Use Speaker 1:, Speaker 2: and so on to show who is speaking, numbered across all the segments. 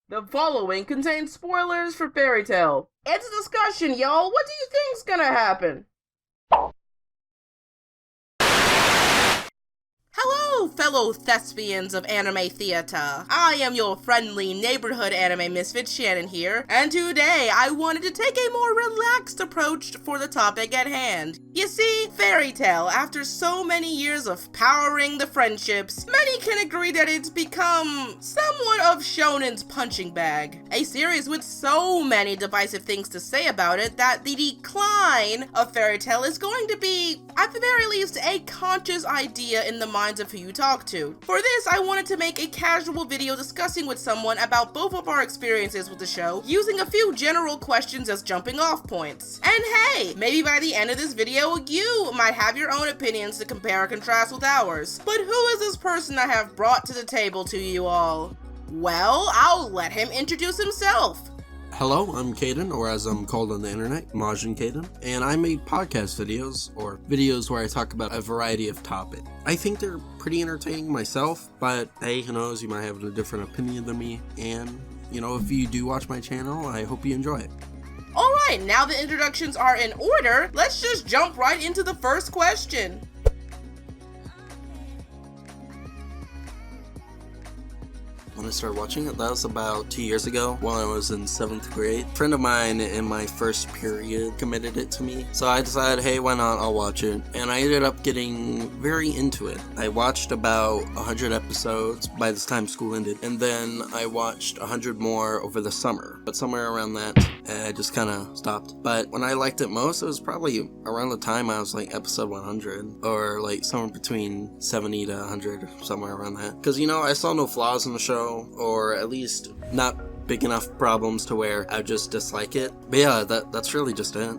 Speaker 1: The following contains spoilers for Fairy Tail. It's a discussion, y'all. What do you think's gonna happen? Hello, fellow thespians of anime theater. I am your friendly neighborhood anime misfit Shannen here, and today I wanted to take a more relaxed approach for the topic at hand. You see, Fairy Tail, after so many years of powering the friendships, many can agree that it's become somewhat of Shonen's punching bag. A series with so many divisive things to say about it that the decline of Fairy Tail is going to be, at the very least, a conscious idea in the minds of who you talk to. For this, I wanted to make a casual video discussing with someone about both of our experiences with the show, using a few general questions as jumping off points. And hey, maybe by the end of this video, you might have your own opinions to compare and contrast with ours. But who is this person I have brought to the table to you all? Well, I'll let him introduce himself.
Speaker 2: Hello, I'm Kaiden, or as I'm called on the internet, MajinKaiden, and I make podcast videos, or videos where I talk about a variety of topics. I think they're pretty entertaining myself, but hey, who knows, you might have a different opinion than me, and, if you do watch my channel, I hope you enjoy it.
Speaker 1: Alright, now the introductions are in order, let's just jump right into the first question.
Speaker 2: When I started watching it, that was about 2 years ago while I was in 7th grade. A friend of mine in my first period committed it to me, so I decided, hey, why not, I'll watch it. And I ended up getting very into it. I watched about 100 episodes by the time school ended, and then I watched 100 more over the summer. But somewhere around that, I just kind of stopped. But when I liked it most, it was probably around the time I was like episode 100, or like somewhere between 70 to 100, somewhere around that. Because, I saw no flaws in the show, or at least not big enough problems to where I just dislike it. But yeah, that's really just it.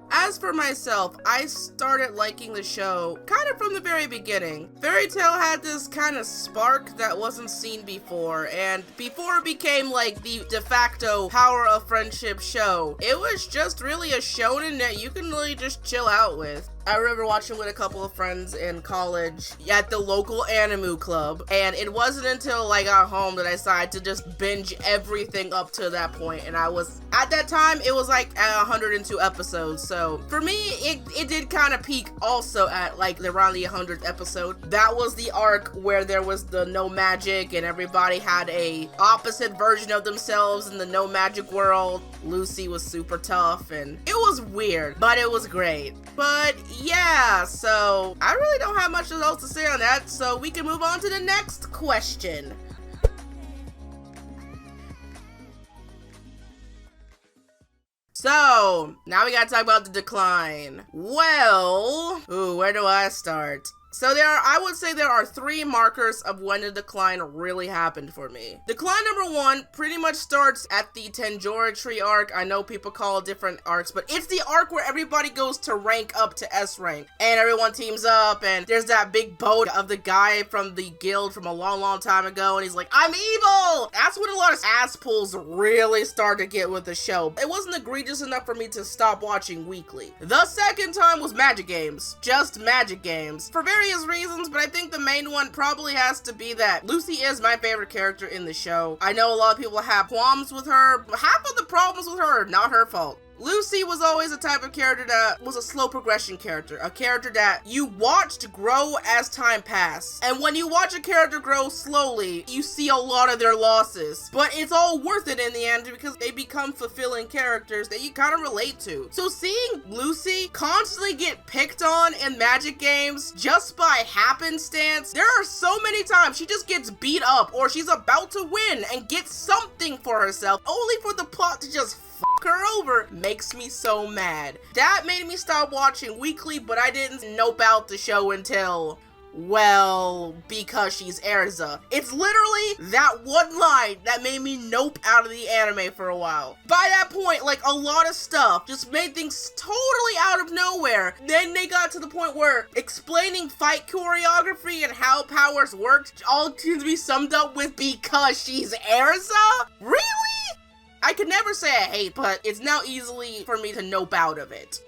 Speaker 1: As for myself, I started liking the show kind of from the very beginning. Fairy Tail had this kind of spark that wasn't seen before, and before it became like the de facto power of friendship show, it was just really a shonen that you can really just chill out with. I remember watching with a couple of friends in college at the local anime club, and it wasn't until I got home that I decided to just binge everything up to that point, and at that time, it was like at 102 episodes, so for me, it did kind of peak also at like around the 100th episode. That was the arc where there was the no magic, and everybody had a opposite version of themselves in the no magic world. Lucy was super tough, and it was weird, but it was great. But yeah, so I really don't have much else to say on that, so we can move on to the next question. So, now we gotta talk about the decline. Well, where do I start? So I would say there are 3 markers of when the decline really happened for me. Decline number 1 pretty much starts at the Tanjora Tree arc. I know people call it different arcs, but it's the arc where everybody goes to rank up to S rank, and everyone teams up, and there's that big boat of the guy from the guild from a long time ago, and he's like, I'm evil! That's when a lot of ass pulls really start to get with the show. It wasn't egregious enough for me to stop watching weekly. The second time was Magic Games. Just Magic Games. For various reasons, but I think the main one probably has to be that Lucy is my favorite character in the show. I know a lot of people have qualms with her, but half of the problems with her are not her fault. Lucy was always a type of character that was a slow progression character, a character that you watched grow as time passed. And when you watch a character grow slowly, you see a lot of their losses. But it's all worth it in the end because they become fulfilling characters that you kind of relate to. So seeing Lucy constantly get picked on in Magic Games just by happenstance, there are so many times she just gets beat up or she's about to win and get something for herself, only for the plot to just fuck her over. Makes me so mad. That made me stop watching weekly, but I didn't nope out the show until, well, because she's Erza. It's literally that one line that made me nope out of the anime for a while. By that point, like, a lot of stuff just made things totally out of nowhere. Then they got to the point where explaining fight choreography and how powers worked all seems to be summed up with because she's Erza? Really? I could never say I hate, but it's now easily for me to nope out of it.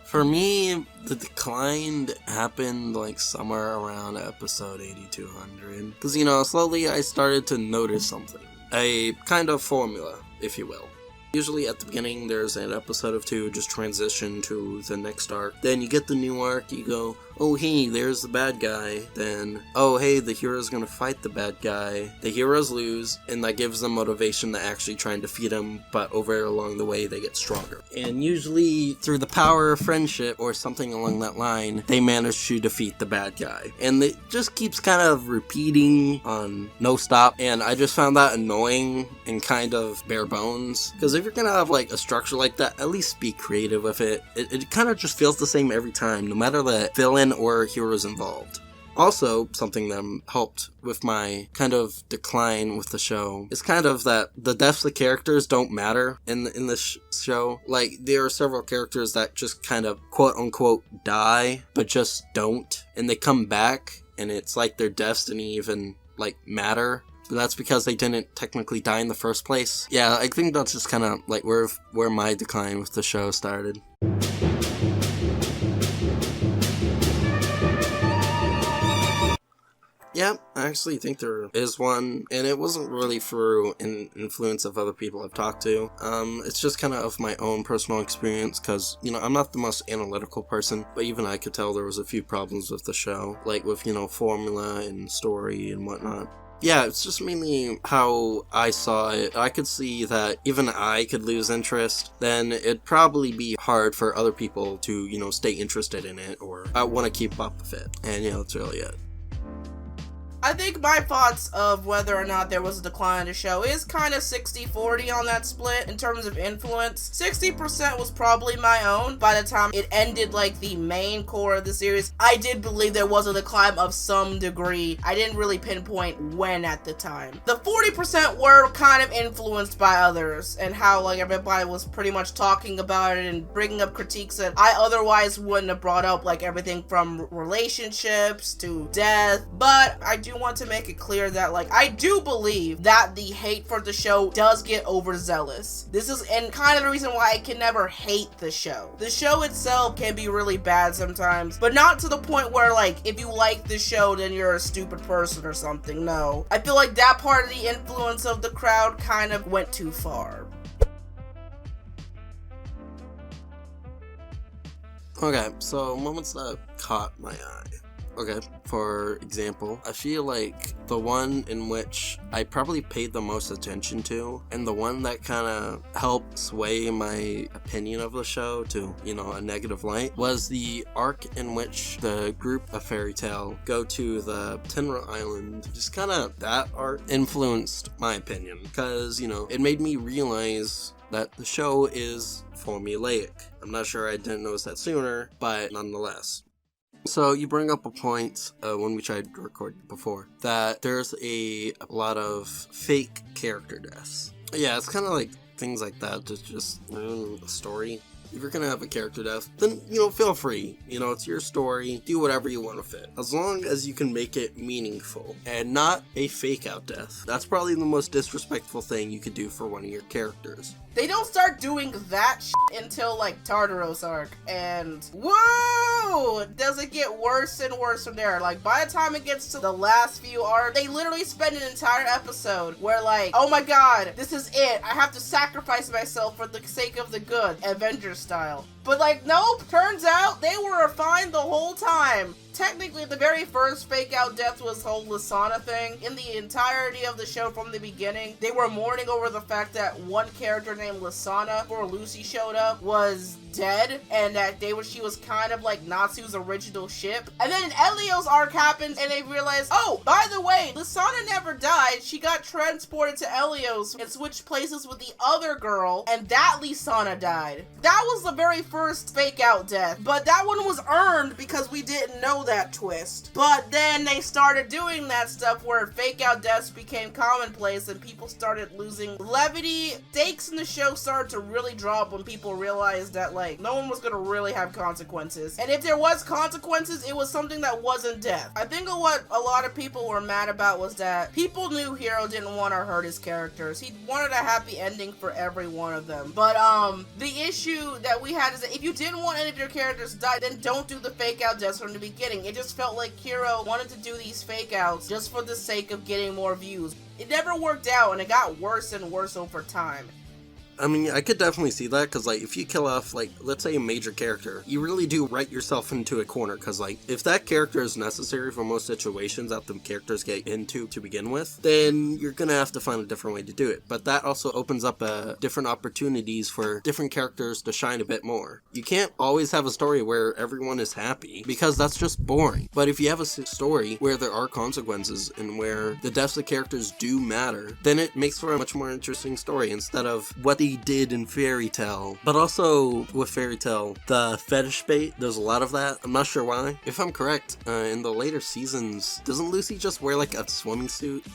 Speaker 2: For me, the decline happened like somewhere around episode 8200. Because, slowly I started to notice something. a kind of formula, if you will. Usually at the beginning, there's an episode of 2, just transition to the next arc. Then you get the new arc, you go, oh hey, there's the bad guy. Then, oh hey, the hero's gonna fight the bad guy. The heroes lose, and that gives them motivation to actually try and defeat him, but over along the way, they get stronger. And usually, through the power of friendship, or something along that line, they manage to defeat the bad guy. And it just keeps kind of repeating on no stop, and I just found that annoying and kind of bare bones. Because if you're gonna have like a structure like that, at least be creative with it. It kind of just feels the same every time, no matter the villain or heroes involved. Also, something that helped with my kind of decline with the show is kind of that the deaths of characters don't matter in this show. Like, there are several characters that just kind of quote-unquote die, but just don't. And they come back, and it's like their deaths didn't even, like, matter. But that's because they didn't technically die in the first place. Yeah, I think that's just kind of, like, where my decline with the show started. Yeah, I actually think there is one, and it wasn't really through an influence of other people I've talked to. It's just kind of my own personal experience, because, you know, I'm not the most analytical person, but even I could tell there was a few problems with the show, like with, you know, formula and story and whatnot. Yeah, it's just mainly how I saw it. I could see that even I could lose interest, then it'd probably be hard for other people to, you know, stay interested in it, or I want to keep up with it, and, you know, that's really it.
Speaker 1: I think my thoughts of whether or not there was a decline in the show is kind of 60-40 on that split in terms of influence. 60% was probably my own. By the time it ended, like, the main core of the series, I did believe there was a decline of some degree. I didn't really pinpoint when at the time. The 40% were kind of influenced by others, and how, like, everybody was pretty much talking about it and bringing up critiques that I otherwise wouldn't have brought up, like everything from relationships to death. But I do want to make it clear that, like, I do believe that the hate for the show does get overzealous. This is and kind of the reason why I can never hate the show. The show itself can be really bad sometimes, but not to the point where, like, if you like the show, then you're a stupid person or something. No. I feel like that part of the influence of the crowd kind of went too far.
Speaker 2: Okay, so moments that caught my eye. Okay, for example, I feel like the one in which I probably paid the most attention to, and the one that kind of helped sway my opinion of the show to, you know, a negative light, was the arc in which the group of Fairy Tail go to the Tenra Island. Just kind of that arc influenced my opinion, because, you know, it made me realize that the show is formulaic. I'm not sure I didn't notice that sooner, but nonetheless. So you bring up a point, one which I recorded before, that there's a lot of fake character deaths. Yeah, it's kind of like things like that, just a story. If you're gonna have a character death, then, you know, feel free. You know, it's your story. Do whatever you want with it. As long as you can make it meaningful and not a fake out death. That's probably the most disrespectful thing you could do for one of your characters.
Speaker 1: They don't start doing that shit until, like, Tartaros arc, and whoa! Does it get worse and worse from there? Like, by the time it gets to the last few arcs, they literally spend an entire episode where, like, oh my god, this is it. I have to sacrifice myself for the sake of the good, Avengers style. But, like, nope, turns out they were fine the whole time. Technically, the very first fake out death was the whole Lasana thing. In the entirety of the show from the beginning, they were mourning over the fact that one character named Lasana, before Lucy showed up, was dead, and that she was kind of like Natsu's original ship. And then Elio's arc happens, and they realize, oh, by the way, Lasana never died. She got transported to Elio's and switched places with the other girl, and that Lasana died. That was the very first fake out death, but that one was earned because we didn't know that twist. But then they started doing that stuff where fake out deaths became commonplace and people started losing levity. Stakes in the show started to really drop when people realized that, like, no one was gonna really have consequences. And if there was consequences, it was something that wasn't death. I think what a lot of people were mad about was that people knew Hiro didn't want to hurt his characters. He wanted a happy ending for every one of them. But the issue that we had is that if you didn't want any of your characters to die, then don't do the fake out deaths from the beginning. beginning, it just felt like Hiro wanted to do these fake outs just for the sake of getting more views. It never worked out, and it got worse and worse over time.
Speaker 2: I mean, I could definitely see that, because, like, if you kill off, like, let's say a major character, you really do write yourself into a corner, because, like, if that character is necessary for most situations that the characters get into to begin with, then you're gonna have to find a different way to do it. But that also opens up different opportunities for different characters to shine a bit more. You can't always have a story where everyone is happy, because that's just boring. But if you have a story where there are consequences, and where the deaths of characters do matter, then it makes for a much more interesting story, instead of what the did in Fairy Tail. But also with Fairy Tail, the fetish bait, there's a lot of that. I'm not sure why. If I'm correct, in the later seasons, doesn't Lucy just wear like a swimming suit?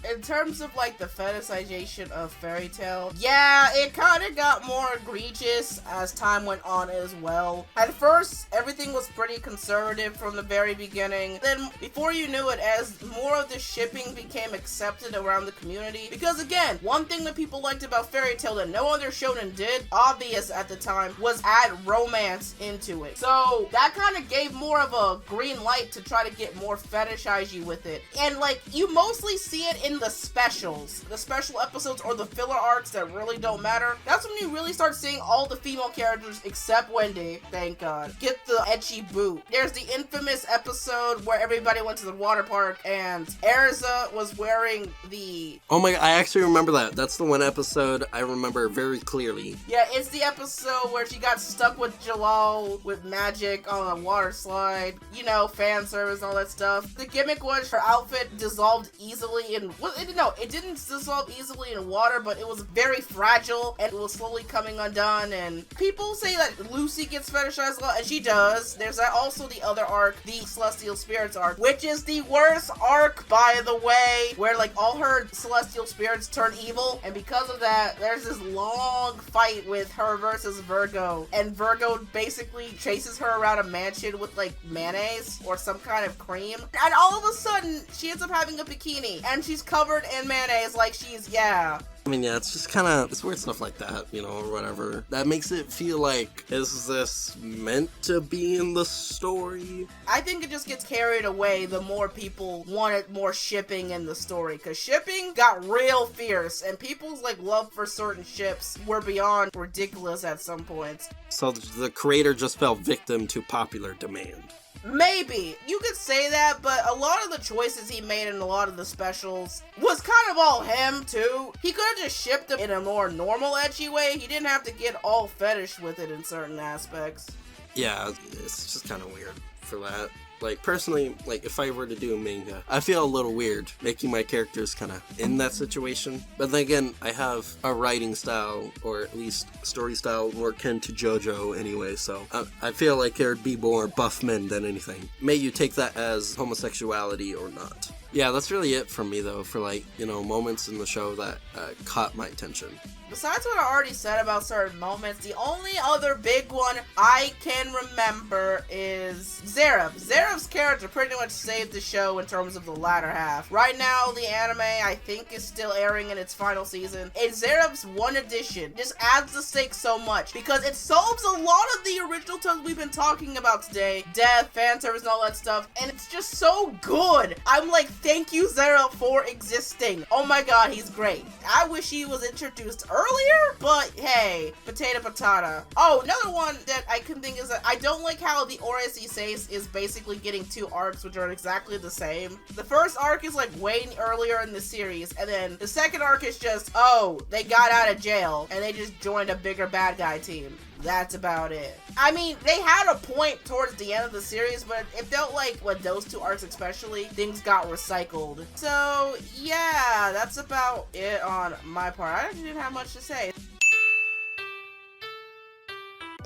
Speaker 1: In terms of like the fetishization of Fairy Tail, yeah, it kind of got more egregious as time went on as well. At first, everything was pretty conservative from the very beginning. Then, before you knew it, as more of the shipping became accepted around the community, because again, one thing that people liked about Fairy Tail that no other shonen did, obvious at the time, was add romance into it. So that kind of gave more of a green light to try to get more fetishizy with it. And like, you mostly see it in the specials, the special episodes or the filler arcs that really don't matter. That's when you really start seeing all the female characters except Wendy, thank God, get the ecchi boot. There's the infamous episode where everybody went to the water park and Erza was wearing the...
Speaker 2: Oh my god, I actually remember that. That's the one episode I remember very clearly.
Speaker 1: Yeah, it's the episode where she got stuck with Jalal with magic on a water slide. You know, fan service, all that stuff. The gimmick was her outfit dissolved easily in... it didn't dissolve easily in water, but it was very fragile and it was slowly coming undone. And people say that Lucy gets fetishized a lot, and she does. There's also the other arc, the Celestial Spirits arc, which is the worst arc, by the way, where like all her celestial spirits turn evil, and because of that, there's this long fight with her versus Virgo, and Virgo basically chases her around a mansion with like mayonnaise or some kind of cream, and all of a sudden she ends up having a bikini and she's covered in mayonnaise like she's, yeah.
Speaker 2: I mean, yeah, it's just kind of, it's weird stuff like that, you know, or whatever. That makes it feel like, is this meant to be in the story?
Speaker 1: I think it just gets carried away the more people wanted more shipping in the story, because shipping got real fierce, and people's, like, love for certain ships were beyond ridiculous at some points.
Speaker 2: So the creator just fell victim to popular demand.
Speaker 1: Maybe. You could say that, but a lot of the choices he made in a lot of the specials was kind of all him, too. He could have just shipped them in a more normal, edgy way. He didn't have to get all fetish with it in certain aspects.
Speaker 2: Yeah, it's just kind of weird for that. Like, personally, like, if I were to do a manga, I feel a little weird making my characters kind of in that situation. But then again, I have a writing style, or at least story style, more akin to JoJo anyway, so I feel like there'd be more buff men than anything. May you take that as homosexuality or not. Yeah, that's really it from me, though, for, like, you know, moments in the show that caught my attention.
Speaker 1: Besides what I already said about certain moments, the only other big one I can remember is Zeref. Zeref's character pretty much saved the show in terms of the latter half. Right now, the anime, I think, is still airing in its final season. And Zeref's one edition just adds the stakes so much, because it solves a lot of the original tales we've been talking about today. Death, fan service, and all that stuff. And it's just so good. I'm like, thank you, Zeref, for existing. Oh my god, he's great. I wish he was introduced earlier, but hey, potato patata. Oh, another one that I can think is that I don't like how the Ores Iseis is basically getting two arcs which are exactly the same. The first arc is like way earlier in the series, and then the second arc is just, oh, they got out of jail and they just joined a bigger bad guy team. That's about it. I mean, they had a point towards the end of the series, but it felt like, with those two arcs especially, things got recycled. So, yeah, that's about it on my part. I actually didn't have much to say.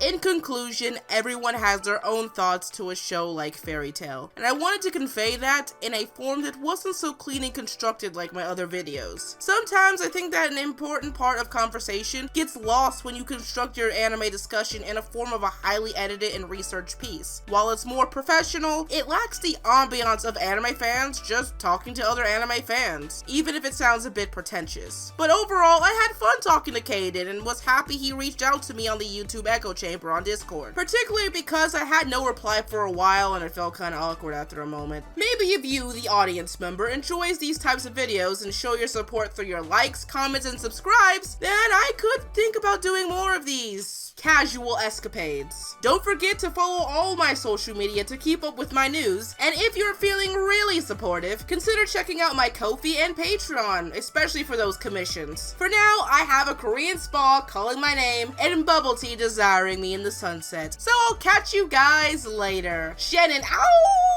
Speaker 1: In conclusion, everyone has their own thoughts to a show like Fairy Tail, and I wanted to convey that in a form that wasn't so clean and constructed like my other videos. Sometimes I think that an important part of conversation gets lost when you construct your anime discussion in a form of a highly edited and researched piece. While it's more professional, it lacks the ambiance of anime fans just talking to other anime fans, even if it sounds a bit pretentious. But overall, I had fun talking to Kaiden and was happy he reached out to me on the YouTube echo chamber chamber on Discord, particularly because I had no reply for a while and it felt kinda awkward after a moment. Maybe if you, the audience member, enjoys these types of videos and show your support through your likes, comments, and subscribes, then I could think about doing more of these casual escapades. Don't forget to follow all my social media to keep up with my news, and if you're feeling really supportive, consider checking out my Ko-fi and Patreon, especially for those commissions. For now, I have a Korean spa calling my name and bubble tea desiring me in the sunset, so I'll catch you guys later. Shannen out!